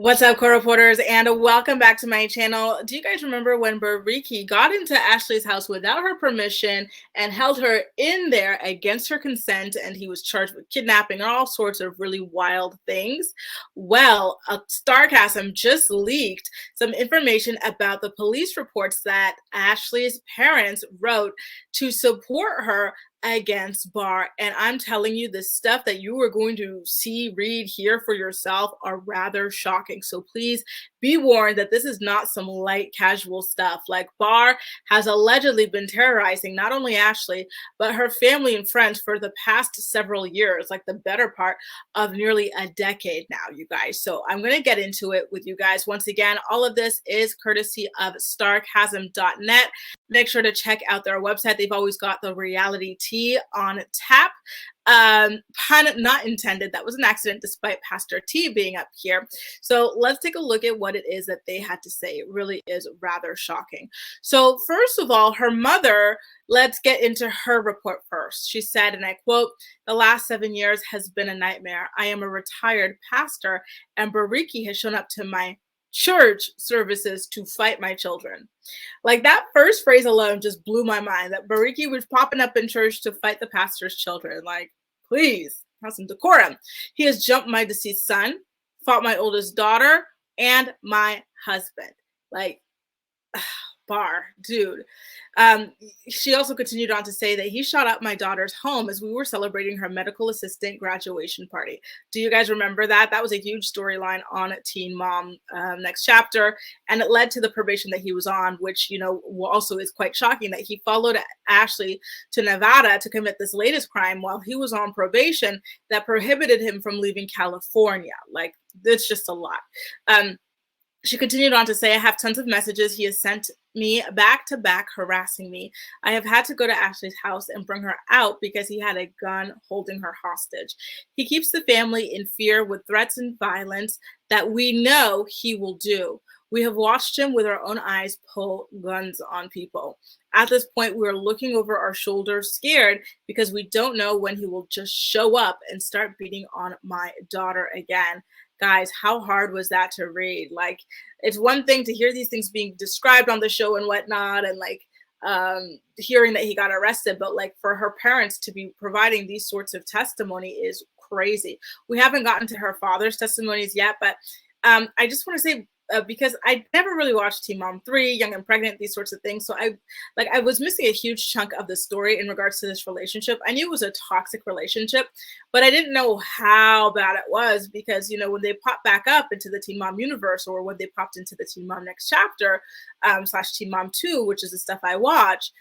What's up, co-reporters, and welcome back to my channel. Do you guys remember when Bariki got into Ashley's house without her permission and held her in there against her consent, and he was charged with kidnapping and all sorts of really wild things? Well, a Starcasm just leaked some information about the police reports that Ashley's parents wrote to support her against Barr. And I'm telling you, the stuff that you are going to see, read, hear for yourself are rather shocking. So please be warned that this is not some light, casual stuff. Like, Barr has allegedly been terrorizing not only Ashley, but her family and friends for the past several years, like the better part of nearly a decade now, you guys. So I'm going to get into it with you guys. Once again, all of this is courtesy of starchasm.net. Make sure to check out their website. They've always got the reality tea on tap. Pun not intended. That was an accident despite Pastor T being up here. So let's take a look at what it is that they had to say. It really is rather shocking. So first of all, her mother, let's get into her report first. She said, and I quote, "The last 7 years has been a nightmare. I am a retired pastor, and Bariki has shown up to my church services to fight my children." Like, that first phrase alone just blew my mind, that Bariki was popping up in church to fight the pastor's children. Like, please have some decorum. "He has jumped my deceased son, fought my oldest daughter, and my husband." Like, Barr, dude. She also continued on to say that he shot up my daughter's home as we were celebrating her medical assistant graduation party. Do you guys remember that? That was a huge storyline on Teen Mom Next Chapter, and it led to the probation that he was on, which, you know, also is quite shocking that he followed Ashley to Nevada to commit this latest crime while he was on probation that prohibited him from leaving California. Like, it's just a lot. She continued on to say, "I have tons of messages he has sent me back to back harassing me. I have had to go to Ashley's house and bring her out because he had a gun holding her hostage. He keeps the family in fear with threats and violence that we know he will do. We have watched him with our own eyes pull guns on people. At this point, we are looking over our shoulders, scared because we don't know when he will just show up and start beating on my daughter again." Guys, how hard was that to read? Like, it's one thing to hear these things being described on the show and whatnot, and like hearing that he got arrested, but like for her parents to be providing these sorts of testimony is crazy. We haven't gotten to her father's testimonies yet, but I just want to say, because I never really watched Teen Mom 3, Young and Pregnant, these sorts of things. So I was missing a huge chunk of the story in regards to this relationship. I knew it was a toxic relationship, but I didn't know how bad it was because, you know, when they popped back up into the Teen Mom universe, or when they popped into the Teen Mom Next Chapter / Teen Mom 2, which is the stuff I watch,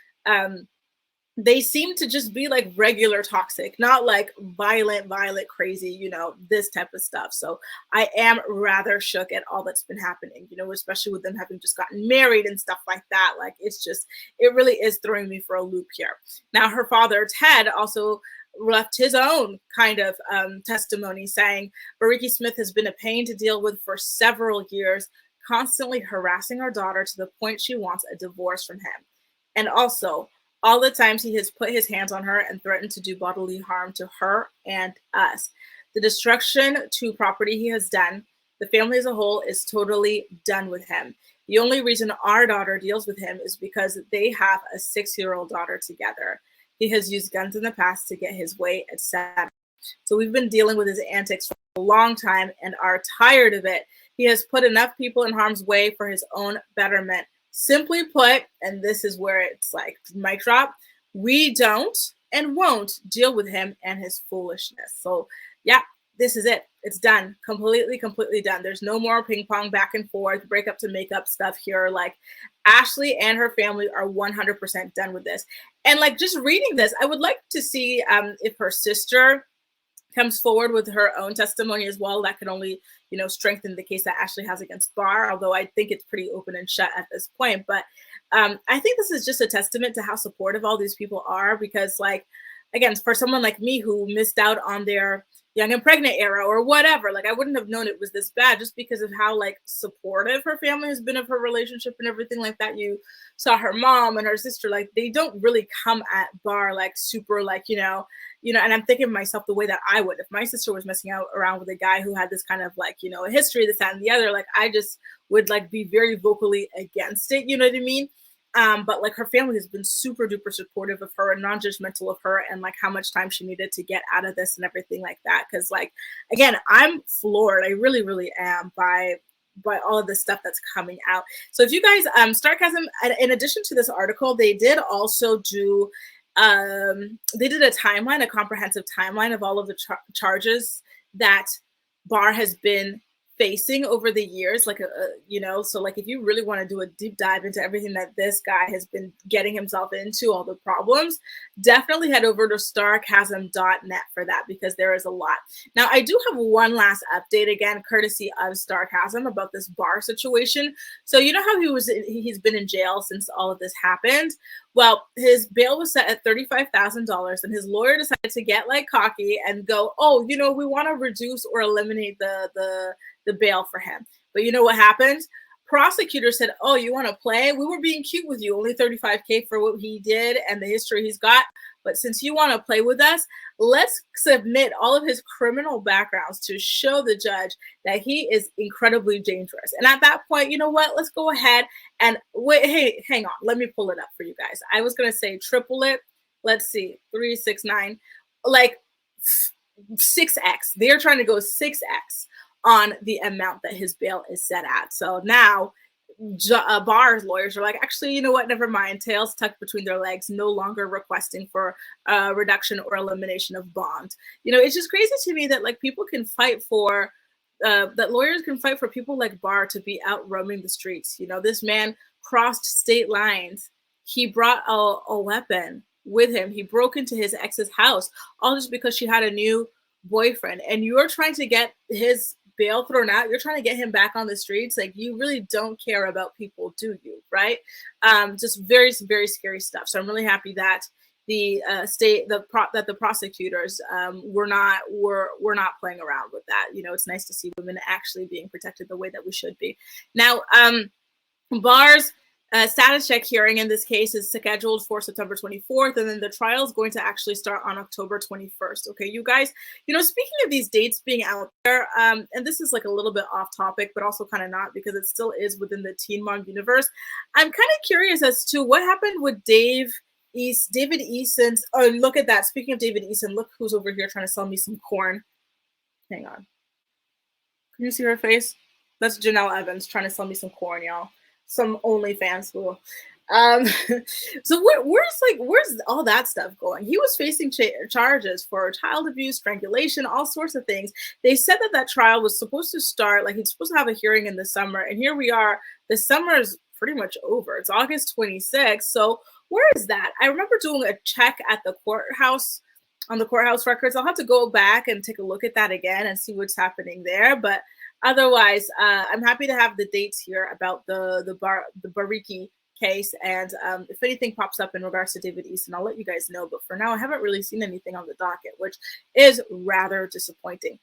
they seem to just be like regular toxic, not like violent, crazy, you know, this type of stuff. So I am rather shook at all that's been happening, you know, especially with them having just gotten married and stuff like that. Like, it's just, it really is throwing me for a loop here. Now, her father, Ted, also left his own kind of testimony saying, "Bariki Smith has been a pain to deal with for several years, constantly harassing our daughter to the point she wants a divorce from him. And also, all the times he has put his hands on her and threatened to do bodily harm to her and us. The destruction to property he has done, the family as a whole is totally done with him. The only reason our daughter deals with him is because they have a 6-year-old daughter together. He has used guns in the past to get his way, etc. So we've been dealing with his antics for a long time and are tired of it. He has put enough people in harm's way for his own betterment. Simply put," and this is where it's like mic drop, "we don't and won't deal with him and his foolishness." So yeah, this is it. It's done. Completely done. There's no more ping pong back and forth, breakup to make up stuff here. Like, Ashley and her family are 100% done with this. And like, just reading this, I would like to see if her sister comes forward with her own testimony as well. That could only, you know, strengthen the case that Ashley has against Barr, although I think it's pretty open and shut at this point. But I think this is just a testament to how supportive all these people are, because, like, again, for someone like me who missed out on their, Young and Pregnant era or whatever. Like I wouldn't have known it was this bad just because of how like supportive her family has been of her relationship and everything like that. You saw her mom and her sister, like they don't really come at Bar like super like, and I'm thinking of myself the way that I would if my sister was messing out around with a guy who had this kind of like, a history, this, that, and the other. Like I just would like be very vocally against it, you know what I mean? But like her family has been super duper supportive of her and non-judgmental of her and like how much time she needed to get out of this and everything like that. Cause like, again, I'm floored. I really, really am by all of this stuff that's coming out. So if you guys, Starcasm, in addition to this article, they did also do, they did a comprehensive timeline of all of the charges that Bar has been facing over the years, like so like if you really want to do a deep dive into everything that this guy has been getting himself into, all the problems, definitely head over to starcasm.net for that, because there is a lot. Now I do have one last update, again courtesy of Starcasm, about this Bar situation. So you know how he's been in jail since all of this happened. Well, his bail was set at $35,000, and his lawyer decided to get like cocky and go, oh, we want to reduce or eliminate the bail for him. But you know what happened? Prosecutor said, oh, you want to play? We were being cute with you, only $35K for what he did and the history he's got. But since you want to play with us, let's submit all of his criminal backgrounds to show the judge that he is incredibly dangerous. And at that point, you know what? Let's go ahead and wait. Hey, hang on. Let me pull it up for you guys. I was going to say triple it. Let's see. 369, like 6X. They're trying to go 6X on the amount that his bail is set at. So now Bar's lawyers are like, actually, you know what? Never mind. Tails tucked between their legs, no longer requesting for reduction or elimination of bond. It's just crazy to me that like people can fight for, that lawyers can fight for people like Bar to be out roaming the streets. This man crossed state lines. He brought a weapon with him. He broke into his ex's house, all just because she had a new boyfriend. And you're trying to get his bail thrown out. You're trying to get him back on the streets. Like, you really don't care about people, do you? Right? Just very, very scary stuff. So I'm really happy that the the prosecutors were not playing around with that. It's nice to see women actually being protected the way that we should be. Now, Bar's status check hearing in this case is scheduled for September 24th, and then the trial is going to actually start on October 21st. Okay, you guys, speaking of these dates being out there, and this is like a little bit off topic, but also kind of not, because it still is within the Teen Mom universe. I'm kind of curious as to what happened with David Eason's. Oh, look at that. Speaking of David Eason, look who's over here trying to sell me some corn. Hang on. Can you see her face? That's Janelle Evans trying to sell me some corn, y'all. Some OnlyFans fool. So where's all that stuff going? He was facing charges for child abuse, strangulation, all sorts of things. They said that trial was supposed to start, like he's supposed to have a hearing in the summer, and here we are. The summer is pretty much over. It's August 26th. So where is that? I remember doing a check at the courthouse, on the courthouse records. I'll have to go back and take a look at that again and see what's happening there. But otherwise, I'm happy to have the dates here about the Bariki case. And if anything pops up in regards to David Easton, I'll let you guys know. But for now, I haven't really seen anything on the docket, which is rather disappointing.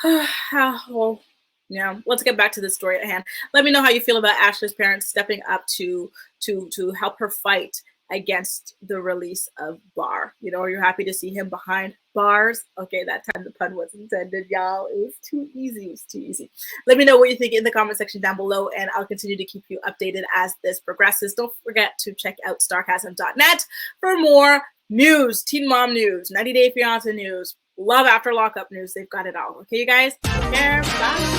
Well, yeah, let's get back to the story at hand. Let me know how you feel about Ashley's parents stepping up to help her fight against the release of Bar. Are you happy to see him behind bars? Okay, that time the pun was intended, y'all. It was too easy. It was too easy. Let me know what you think in the comment section down below, and I'll continue to keep you updated as this progresses. Don't forget to check out starcasm.net for more news, Teen Mom news, 90 Day Fiancé news, Love After Lockup news. They've got it all. Okay, you guys? Take care. Bye.